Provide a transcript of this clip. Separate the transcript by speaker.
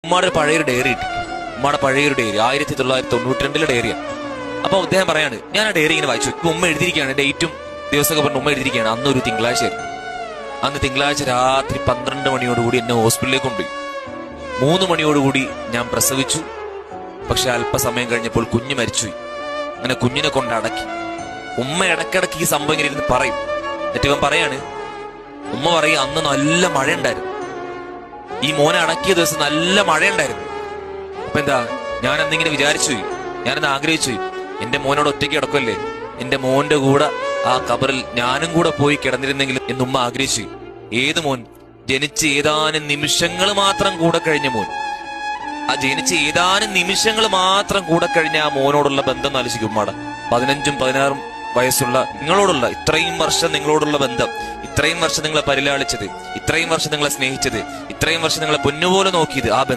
Speaker 1: ഉമ്മയുടെ പഴയൊരു ഡയറി കിട്ടി. ഉമ്മയുടെ പഴയൊരു ഡയറി 1992 ഡയറിയാണ്. അപ്പൊ അദ്ദേഹം പറയാണ്, ഞാൻ ആ ഡയറി ഇങ്ങനെ വായിച്ചു. ഇപ്പൊ ഉമ്മ എഴുതിയിരിക്കുകയാണ്, ഡേറ്റും ദിവസമൊക്കെ പറഞ്ഞ് ഉമ്മ എഴുതിയിരിക്കുകയാണ്. അന്നൊരു തിങ്കളാഴ്ചയായിരുന്നു. അന്ന് തിങ്കളാഴ്ച രാത്രി 12 മണിയോടുകൂടി എന്നെ ഹോസ്പിറ്റലിലേക്ക് കൊണ്ടുപോയി. 3 മണിയോടുകൂടി ഞാൻ പ്രസവിച്ചു. പക്ഷെ അല്പസമയം കഴിഞ്ഞപ്പോൾ കുഞ്ഞ് മരിച്ചുപോയി. അങ്ങനെ കുഞ്ഞിനെ കൊണ്ട് അടക്കി. ഉമ്മ ഇടക്കിടക്ക് ഈ സംഭവം ഇങ്ങനെ ഇരുന്ന് പറയും. എന്നിട്ട് ഇവൻ പറയാണ്, ഉമ്മ പറയും, അന്ന് നല്ല മഴ ഉണ്ടായിരുന്നു, ഈ മോനെ അടക്കിയ ദിവസം നല്ല മഴ ഉണ്ടായിരുന്നു. അപ്പൊ എന്താ, ഞാൻ അന്നിങ്ങനെ വിചാരിച്ചു പോയി, ഞാനെന്ന് ആഗ്രഹിച്ചു പോയി, എന്റെ മോനോട് ഒറ്റയ്ക്ക് കിടക്കല്ലേ, എന്റെ മോന്റെ കൂടെ ആ കബറിൽ ഞാനും കൂടെ പോയി കിടന്നിരുന്നെങ്കിൽ എന്നുമ്മ ആഗ്രഹിച്ചു. ഏത് മോൻ? ജനിച്ച് ഏതാനും നിമിഷങ്ങൾ മാത്രം കൂടെ കഴിഞ്ഞ മോൻ. ആ ജനിച്ച് ഏതാനും നിമിഷങ്ങൾ മാത്രം കൂടെ കഴിഞ്ഞ ആ മോനോടുള്ള ബന്ധം ആലോചിക്കും ഉമ്മയുടെ. 15ഉം 16ഉം വയസ്സുള്ള നിങ്ങളോടുള്ള ഇത്രയും വർഷം നിങ്ങളോടുള്ള ബന്ധം, ഇത്രയും വർഷം നിങ്ങളെ പരിലാളിച്ചത്, ഇത്രയും വർഷം നിങ്ങളെ സ്നേഹിച്ചത്, ഇത്രയും വർഷം നിങ്ങളെ പൊന്നുപോലെ നോക്കിയത്, ആ ബന്ധം